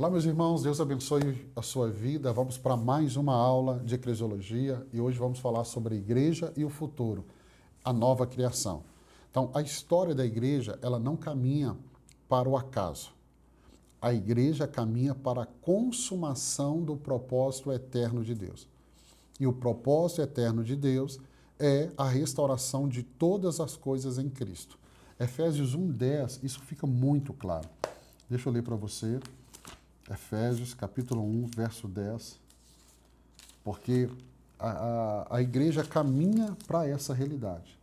Olá, meus irmãos, Deus abençoe a sua vida. Vamos para mais uma aula de eclesiologia e hoje vamos falar sobre a igreja e o futuro, a nova criação. Então, a história da igreja, ela não caminha para o acaso. A igreja caminha para a consumação do propósito eterno de Deus. E o propósito eterno de Deus é a restauração de todas as coisas em Cristo. Efésios 1:10, isso fica muito claro. Deixa eu ler para você. Efésios, capítulo 1, verso 10, porque a igreja caminha para essa realidade.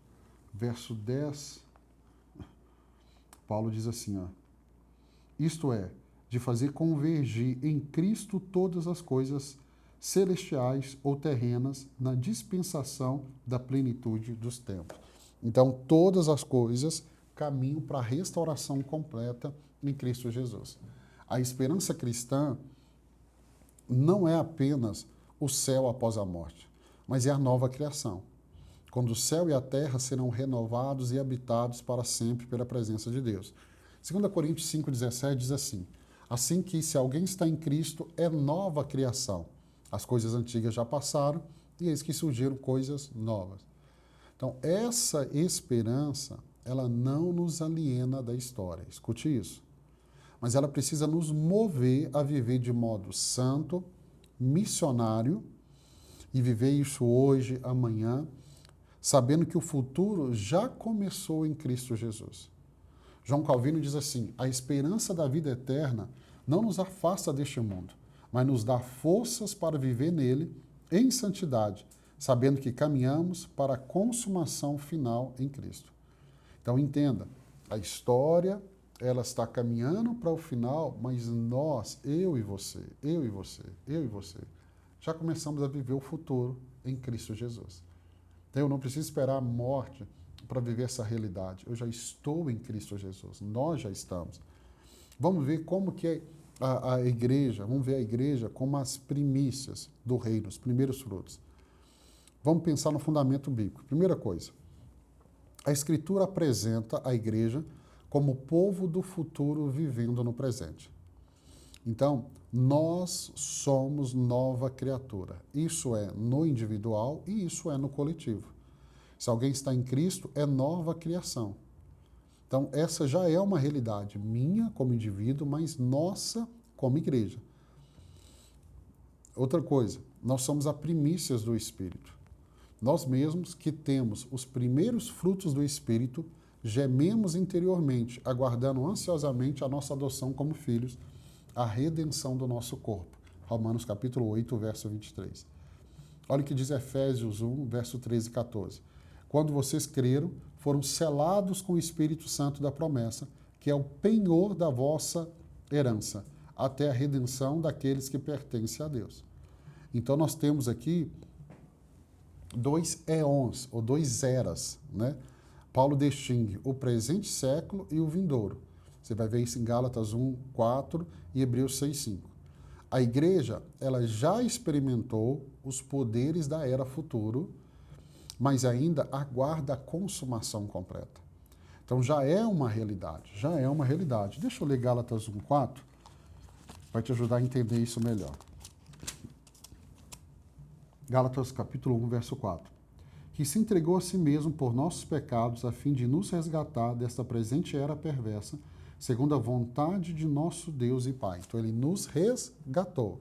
Verso 10, Paulo diz assim, ó, isto é, de fazer convergir em Cristo todas as coisas celestiais ou terrenas na dispensação da plenitude dos tempos. Então, todas as coisas caminham para a restauração completa em Cristo Jesus. A esperança cristã não é apenas o céu após a morte, mas é a nova criação, quando o céu e a terra serão renovados e habitados para sempre pela presença de Deus. 2 Coríntios 5,17 diz assim que se alguém está em Cristo, é nova criação. As coisas antigas já passaram e eis que surgiram coisas novas. Então, essa esperança, ela não nos aliena da história. Escute isso. Mas ela precisa nos mover a viver de modo santo, missionário, e viver isso hoje, amanhã, sabendo que o futuro já começou em Cristo Jesus. João Calvino diz assim, a esperança da vida eterna não nos afasta deste mundo, mas nos dá forças para viver nele em santidade, sabendo que caminhamos para a consumação final em Cristo. Então entenda, a história ela está caminhando para o final, mas nós, eu e você, já começamos a viver o futuro em Cristo Jesus. Então eu não preciso esperar a morte para viver essa realidade. Eu já estou em Cristo Jesus, nós já estamos. Vamos ver como que é a igreja, vamos ver a igreja como as primícias do reino, os primeiros frutos. Vamos pensar no fundamento bíblico. Primeira coisa, a Escritura apresenta a igreja como povo do futuro vivendo no presente. Então, nós somos nova criatura. Isso é no individual e isso é no coletivo. Se alguém está em Cristo, é nova criação. Então, essa já é uma realidade minha como indivíduo, mas nossa como igreja. Outra coisa, nós somos a primícias do Espírito. Nós mesmos que temos os primeiros frutos do Espírito, gememos interiormente, aguardando ansiosamente a nossa adoção como filhos, a redenção do nosso corpo. Romanos capítulo 8, verso 23. Olha o que diz Efésios 1, verso 13 e 14. Quando vocês creram, foram selados com o Espírito Santo da promessa, que é o penhor da vossa herança, até a redenção daqueles que pertencem a Deus. Então nós temos aqui dois éons, ou dois eras, né? Paulo distingue o presente século e o vindouro. Você vai ver isso em Gálatas 1, 4 e Hebreus 6, 5. A igreja, ela já experimentou os poderes da era futuro, mas ainda aguarda a consumação completa. Então já é uma realidade, já é uma realidade. Deixa eu ler Gálatas 1, 4, para te ajudar a entender isso melhor. Gálatas capítulo 1, verso 4. Que se entregou a si mesmo por nossos pecados, a fim de nos resgatar desta presente era perversa, segundo a vontade de nosso Deus e Pai. Então, ele nos resgatou.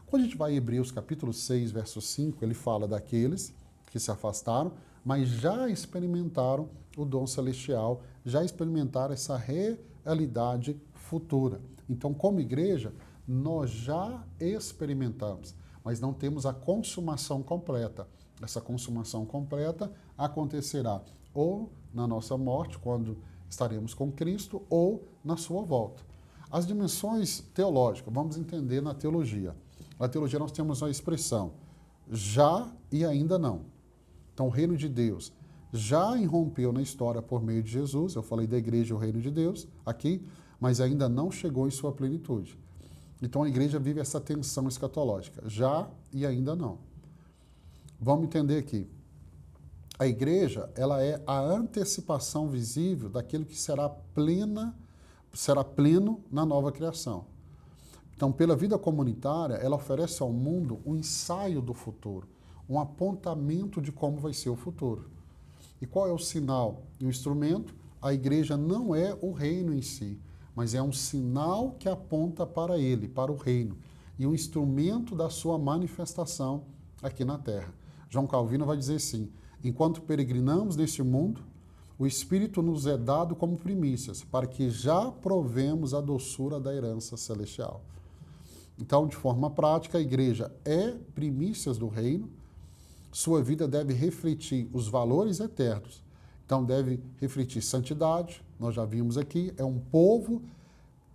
Quando a gente vai em Hebreus capítulo 6, verso 5, ele fala daqueles que se afastaram, mas já experimentaram o dom celestial, já experimentaram essa realidade futura. Então, como igreja, nós já experimentamos, mas não temos a consumação completa. Essa consumação completa acontecerá ou na nossa morte, quando estaremos com Cristo, ou na sua volta. As dimensões teológicas, vamos entender na teologia. Na teologia nós temos uma expressão, já e ainda não. Então o reino de Deus já irrompeu na história por meio de Jesus, eu falei da igreja e o reino de Deus aqui, mas ainda não chegou em sua plenitude. Então a igreja vive essa tensão escatológica, já e ainda não. Vamos entender aqui. A igreja, ela é a antecipação visível daquilo que será pleno na nova criação. Então, pela vida comunitária, ela oferece ao mundo um ensaio do futuro, um apontamento de como vai ser o futuro. E qual é o sinal e o instrumento? A igreja não é o reino em si, mas é um sinal que aponta para ele, para o reino, e um instrumento da sua manifestação aqui na terra. João Calvino vai dizer assim: enquanto peregrinamos neste mundo, o Espírito nos é dado como primícias, para que já provemos a doçura da herança celestial. Então, de forma prática, a igreja é primícias do reino, sua vida deve refletir os valores eternos. Então, deve refletir santidade, nós já vimos aqui, é um povo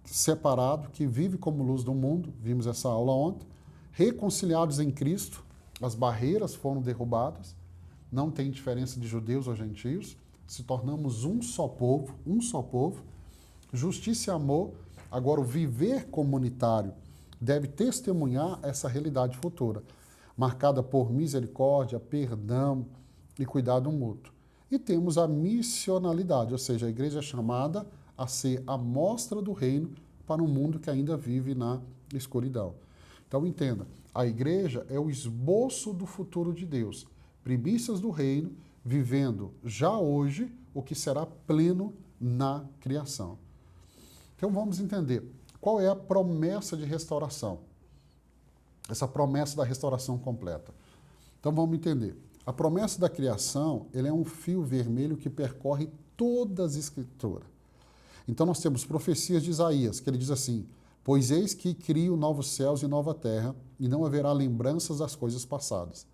separado que vive como luz do mundo, vimos essa aula ontem, reconciliados em Cristo, as barreiras foram derrubadas, não tem diferença de judeus ou gentios, se tornamos um só povo, justiça e amor. Agora, o viver comunitário deve testemunhar essa realidade futura, marcada por misericórdia, perdão e cuidado mútuo. E temos a missionalidade, ou seja, a igreja é chamada a ser a mostra do reino para um mundo que ainda vive na escuridão. Então, entenda, a igreja é o esboço do futuro de Deus, primícias do reino, vivendo já hoje o que será pleno na criação. Então, vamos entender qual é a promessa de restauração, essa promessa da restauração completa. Então, vamos entender. A promessa da criação, ele é um fio vermelho que percorre todas as escrituras. Então, nós temos profecias de Isaías, que ele diz assim: pois eis que crio novos céus e nova terra, e não haverá lembranças das coisas passadas.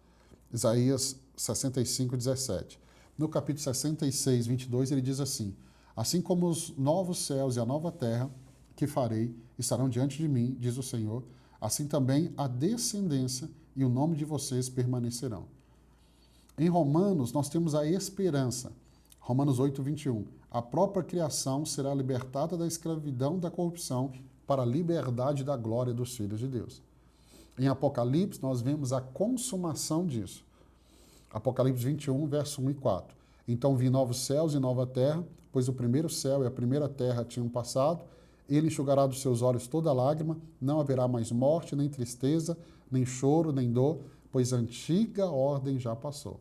Isaías 65, 17. No capítulo 66, 22, ele diz assim: assim como os novos céus e a nova terra que farei estarão diante de mim, diz o Senhor, assim também a descendência e o nome de vocês permanecerão. Em Romanos, nós temos a esperança. Romanos 8, 21. A própria criação será libertada da escravidão da corrupção para a liberdade da glória dos filhos de Deus. Em Apocalipse, nós vemos a consumação disso. Apocalipse 21, verso 1 e 4. Então vi novos céus e nova terra, pois o primeiro céu e a primeira terra tinham passado. Ele enxugará dos seus olhos toda lágrima, não haverá mais morte, nem tristeza, nem choro, nem dor, pois a antiga ordem já passou.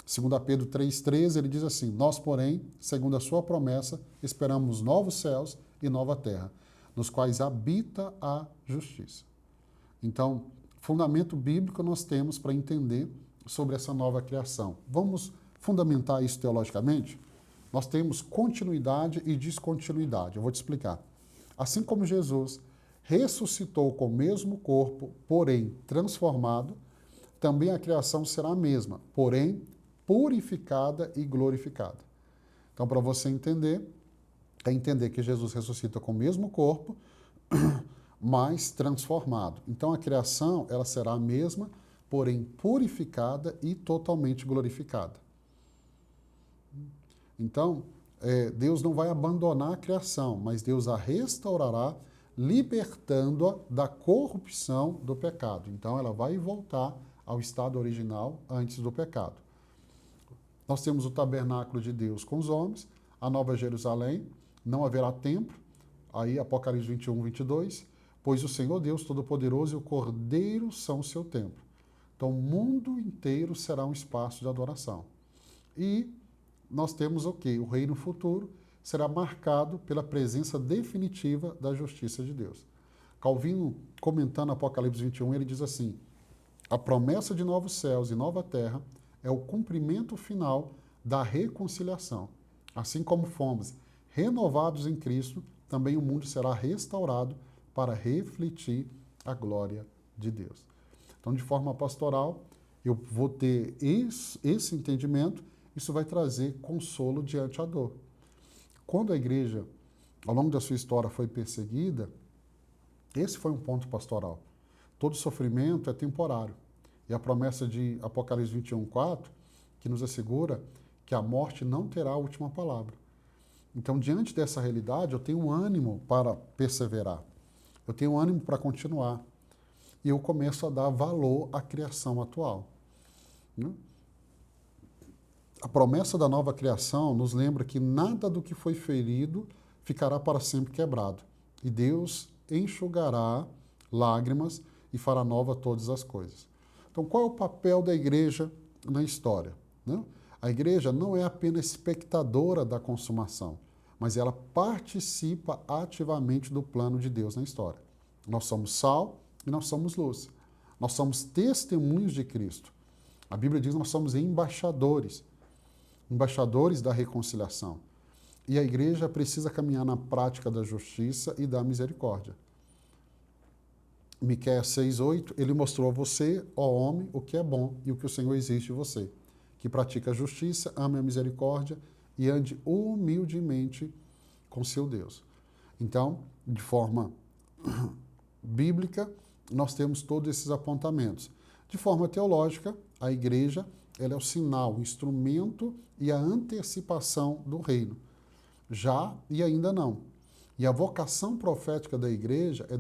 2 Pedro 3,13, ele diz assim: nós, porém, segundo a sua promessa, esperamos novos céus e nova terra, nos quais habita a justiça. Então, fundamento bíblico nós temos para entender sobre essa nova criação. Vamos fundamentar isso teologicamente? Nós temos continuidade e descontinuidade. Eu vou te explicar. Assim como Jesus ressuscitou com o mesmo corpo, porém transformado, também a criação será a mesma, porém purificada e glorificada. Então, para você entender, é entender que Jesus ressuscita com o mesmo corpo, mas transformado. Então, a criação ela será a mesma, porém purificada e totalmente glorificada. Então, Deus não vai abandonar a criação, mas Deus a restaurará, libertando-a da corrupção do pecado. Então, ela vai voltar ao estado original antes do pecado. Nós temos o tabernáculo de Deus com os homens, a Nova Jerusalém, não haverá templo, aí Apocalipse 21, 22, pois o Senhor Deus Todo-Poderoso e o Cordeiro são o seu templo. Então, o mundo inteiro será um espaço de adoração. E nós temos o quê? O reino futuro será marcado pela presença definitiva da justiça de Deus. Calvino, comentando Apocalipse 21, ele diz assim: a promessa de novos céus e nova terra é o cumprimento final da reconciliação. Assim como fomos renovados em Cristo, também o mundo será restaurado para refletir a glória de Deus. Então, de forma pastoral, eu vou ter esse entendimento, isso vai trazer consolo diante da dor. Quando a igreja, ao longo da sua história, foi perseguida, esse foi um ponto pastoral. Todo sofrimento é temporário. E a promessa de Apocalipse 21, 4, que nos assegura que a morte não terá a última palavra. Então, diante dessa realidade, eu tenho ânimo para perseverar. Eu tenho ânimo para continuar. E eu começo a dar valor à criação atual. A promessa da nova criação nos lembra que nada do que foi ferido ficará para sempre quebrado. E Deus enxugará lágrimas e fará nova todas as coisas. Então, qual é o papel da igreja na história? Né? A igreja não é apenas espectadora da consumação, mas ela participa ativamente do plano de Deus na história. Nós somos sal e nós somos luz. Nós somos testemunhos de Cristo. A Bíblia diz que nós somos embaixadores, embaixadores da reconciliação. E a igreja precisa caminhar na prática da justiça e da misericórdia. Miqueias 6:8, ele mostrou a você, ó homem, o que é bom e o que o Senhor exige de você, que pratica a justiça, ame a misericórdia e ande humildemente com seu Deus. Então, de forma bíblica, nós temos todos esses apontamentos. De forma teológica, a igreja ela é o sinal, o instrumento e a antecipação do reino. Já e ainda não. E a vocação profética da igreja é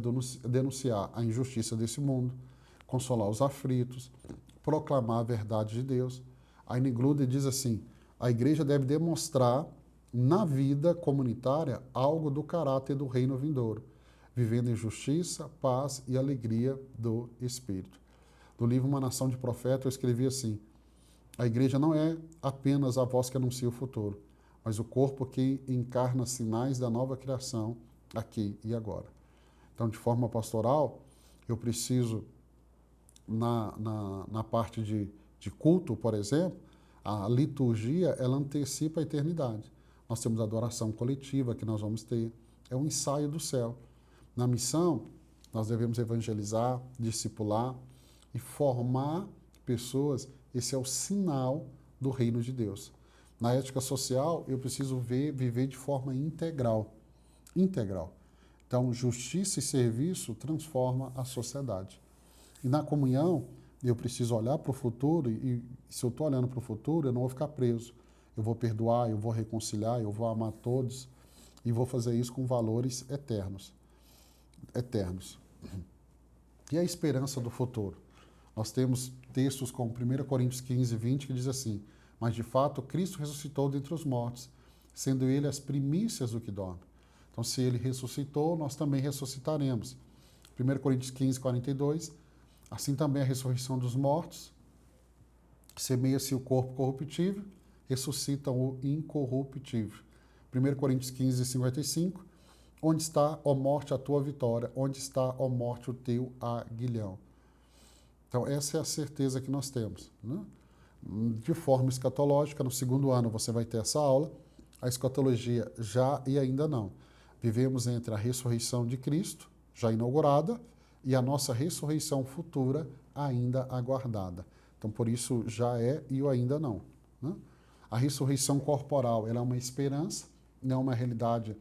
denunciar a injustiça desse mundo, consolar os aflitos, proclamar a verdade de Deus. A N. diz assim, a igreja deve demonstrar na vida comunitária algo do caráter do reino vindouro, vivendo em justiça, paz e alegria do Espírito. No livro Uma Nação de Profetas, eu escrevi assim, a igreja não é apenas a voz que anuncia o futuro, mas o corpo que encarna sinais da nova criação aqui e agora. Então, de forma pastoral, eu preciso, na parte de culto, por exemplo, a liturgia, ela antecipa a eternidade. Nós temos a adoração coletiva que nós vamos ter, é um ensaio do céu. Na missão, nós devemos evangelizar, discipular e formar pessoas, esse é o sinal do reino de Deus. Na ética social, eu preciso viver de forma integral. Integral. Então, justiça e serviço transforma a sociedade. E na comunhão, eu preciso olhar para o futuro e se eu estou olhando para o futuro, eu não vou ficar preso. Eu vou perdoar, eu vou reconciliar, eu vou amar todos e vou fazer isso com valores eternos. Eternos. E a esperança do futuro? Nós temos textos como 1 Coríntios 15:20 que diz assim, mas de fato Cristo ressuscitou dentre os mortos, sendo ele as primícias do que dorme. Então, se ele ressuscitou, nós também ressuscitaremos. 1 Coríntios 15:42, assim também a ressurreição dos mortos, semeia-se o corpo corruptível, ressuscitam o incorruptível. 1 Coríntios 15:55, onde está, ó morte, a tua vitória? Onde está, ó morte, o teu aguilhão? Então, essa é a certeza que nós temos. Né? De forma escatológica, no segundo ano você vai ter essa aula, a escatologia já e ainda não. Vivemos entre a ressurreição de Cristo, já inaugurada, e a nossa ressurreição futura, ainda aguardada. Então, por isso, já é e o ainda não. Né? A ressurreição corporal ela é uma esperança, não é uma realidade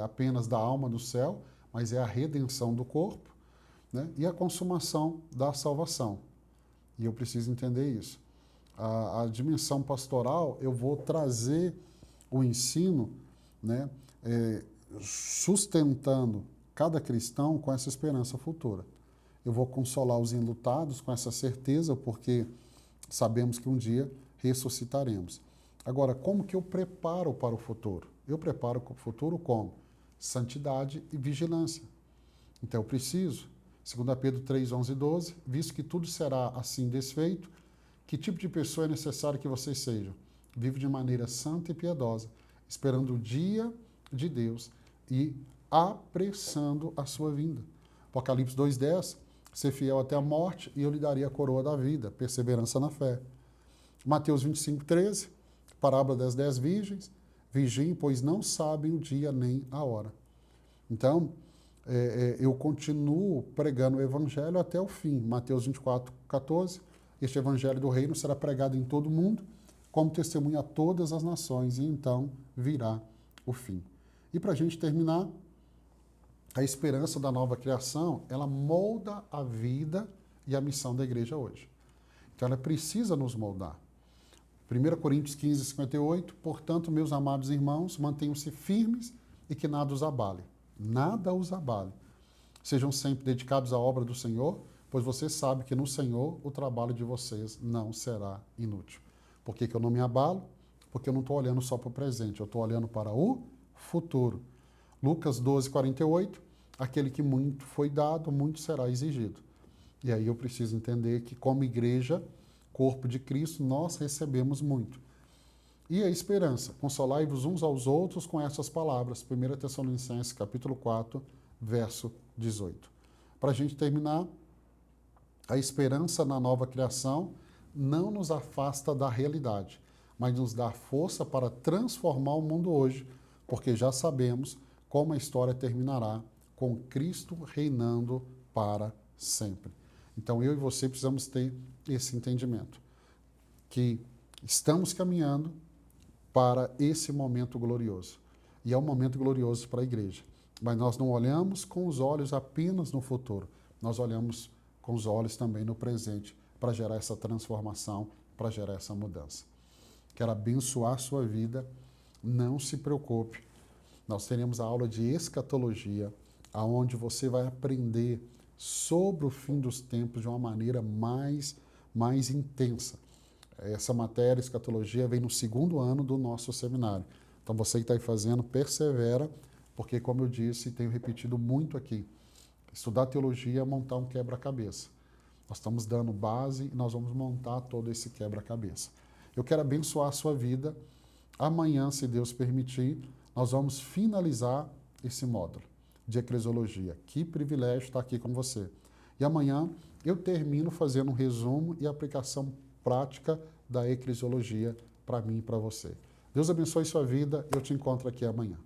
apenas da alma do céu, mas é a redenção do corpo, né? E a consumação da salvação. E eu preciso entender isso. A dimensão pastoral, eu vou trazer o ensino, né, sustentando cada cristão com essa esperança futura. Eu vou consolar os enlutados com essa certeza, porque sabemos que um dia ressuscitaremos. Agora, como que eu preparo para o futuro? Eu preparo para o futuro como? Santidade e vigilância. Então, eu preciso, 2 Pedro 3, 11 e 12, visto que tudo será assim desfeito, que tipo de pessoa é necessário que vocês sejam? Vive de maneira santa e piedosa, esperando o dia de Deus e apressando a sua vinda. Apocalipse 2:10, ser fiel até a morte e eu lhe daria a coroa da vida, perseverança na fé. Mateus 25:13, parábola das 10 virgens, vigiem, pois não sabem o dia nem a hora. Então, eu continuo pregando o evangelho até o fim. Mateus 24:14, este evangelho do reino será pregado em todo o mundo, como testemunha a todas as nações, e então virá o fim. E para a gente terminar, a esperança da nova criação, ela molda a vida e a missão da igreja hoje. Então ela precisa nos moldar. 1 Coríntios 15:58, portanto, meus amados irmãos, mantenham-se firmes e que nada os abale. Nada os abale. Sejam sempre dedicados à obra do Senhor, pois você sabe que no Senhor o trabalho de vocês não será inútil. Por que eu não me abalo? Porque eu não estou olhando só para o presente, eu estou olhando para o futuro. Lucas 12:48, aquele que muito foi dado, muito será exigido. E aí eu preciso entender que, como igreja, corpo de Cristo, nós recebemos muito. E a esperança, consolai-vos uns aos outros com essas palavras, 1 Tessalonicenses capítulo 4, verso 18. Para a gente terminar, a esperança na nova criação não nos afasta da realidade, mas nos dá força para transformar o mundo hoje, porque já sabemos como a história terminará com Cristo reinando para sempre. Então eu e você precisamos ter esse entendimento, que estamos caminhando para esse momento glorioso. E é um momento glorioso para a igreja. Mas nós não olhamos com os olhos apenas no futuro, nós olhamos com os olhos também no presente, para gerar essa transformação, para gerar essa mudança. Quero abençoar a sua vida, não se preocupe. Nós teremos a aula de escatologia, aonde você vai aprender sobre o fim dos tempos de uma maneira mais intensa. Essa matéria, escatologia, vem no segundo ano do nosso seminário. Então, você que está aí fazendo, persevera, porque, como eu disse, tenho repetido muito aqui, estudar teologia é montar um quebra-cabeça. Nós estamos dando base e nós vamos montar todo esse quebra-cabeça. Eu quero abençoar a sua vida. Amanhã, se Deus permitir, nós vamos finalizar esse módulo de eclesiologia. Que privilégio estar aqui com você. E amanhã eu termino fazendo um resumo e aplicação prática da eclesiologia para mim e para você. Deus abençoe sua vida. Eu te encontro aqui amanhã.